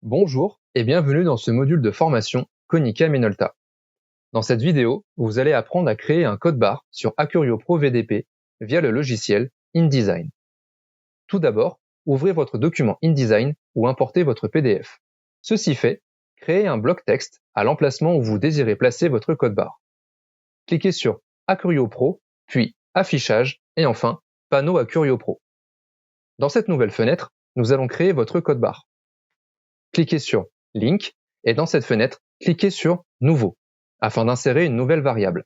Bonjour et bienvenue dans ce module de formation Konica Minolta. Dans cette vidéo, vous allez apprendre à créer un code barre sur Acurio Pro VDP via le logiciel InDesign. Tout d'abord, ouvrez votre document InDesign ou importez votre PDF. Ceci fait, créez un bloc texte à l'emplacement où vous désirez placer votre code barre. Cliquez sur Acurio Pro, puis Affichage et enfin Panneau Acurio Pro. Dans cette nouvelle fenêtre, nous allons créer votre code barre. Cliquez sur Link et dans cette fenêtre, cliquez sur Nouveau afin d'insérer une nouvelle variable.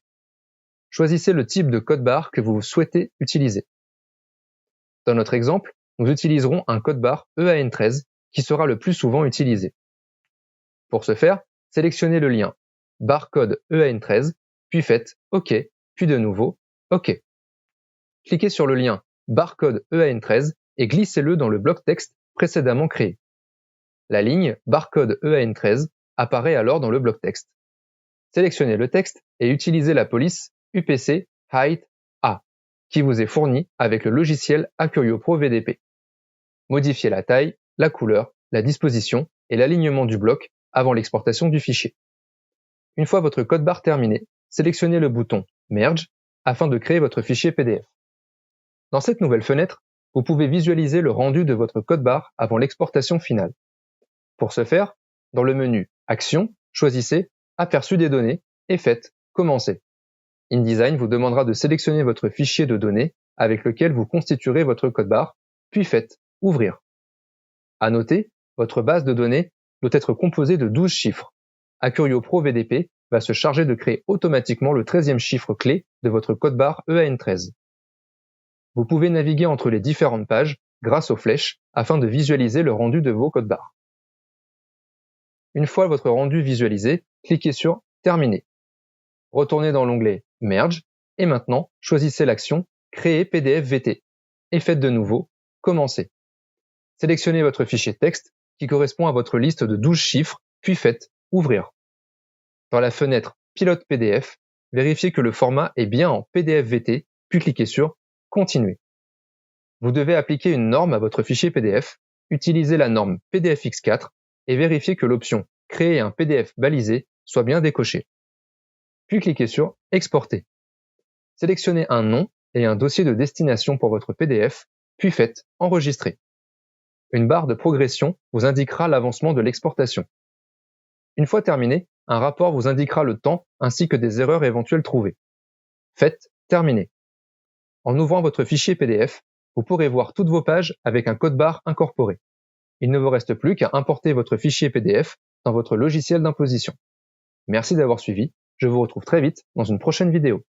Choisissez le type de code barre que vous souhaitez utiliser. Dans notre exemple, nous utiliserons un code barre EAN13 qui sera le plus souvent utilisé. Pour ce faire, sélectionnez le lien barcode EAN13, puis faites OK, puis de nouveau OK. Cliquez sur le lien barcode EAN13 et glissez-le dans le bloc texte précédemment créé. La ligne barcode EAN13 apparaît alors dans le bloc texte. Sélectionnez le texte et utilisez la police UPC Height A qui vous est fournie avec le logiciel Acurio Pro VDP. Modifiez la taille, la couleur, la disposition et l'alignement du bloc avant l'exportation du fichier. Une fois votre code barre terminé, sélectionnez le bouton Merge afin de créer votre fichier PDF. Dans cette nouvelle fenêtre, vous pouvez visualiser le rendu de votre code barre avant l'exportation finale. Pour ce faire, dans le menu Action, choisissez Aperçu des données et faites Commencer. InDesign vous demandera de sélectionner votre fichier de données avec lequel vous constituerez votre code barre, puis faites Ouvrir. À noter, votre base de données doit être composée de 12 chiffres. Acurio Pro VDP va se charger de créer automatiquement le 13e chiffre clé de votre code barre EAN13. Vous pouvez naviguer entre les différentes pages grâce aux flèches afin de visualiser le rendu de vos codes barres. Une fois votre rendu visualisé, cliquez sur Terminer. Retournez dans l'onglet Merge et maintenant choisissez l'action Créer PDF VT et faites de nouveau Commencer. Sélectionnez votre fichier texte qui correspond à votre liste de 12 chiffres puis faites Ouvrir. Dans la fenêtre Pilote PDF, vérifiez que le format est bien en PDF VT puis cliquez sur Continuer. Vous devez appliquer une norme à votre fichier PDF, utilisez la norme PDFX4 et vérifiez que l'option Créer un PDF balisé soit bien décochée. Puis cliquez sur Exporter. Sélectionnez un nom et un dossier de destination pour votre PDF, puis faites Enregistrer. Une barre de progression vous indiquera l'avancement de l'exportation. Une fois terminé, un rapport vous indiquera le temps ainsi que des erreurs éventuelles trouvées. Faites Terminer. En ouvrant votre fichier PDF, vous pourrez voir toutes vos pages avec un code barre incorporé. Il ne vous reste plus qu'à importer votre fichier PDF dans votre logiciel d'imposition. Merci d'avoir suivi, je vous retrouve très vite dans une prochaine vidéo.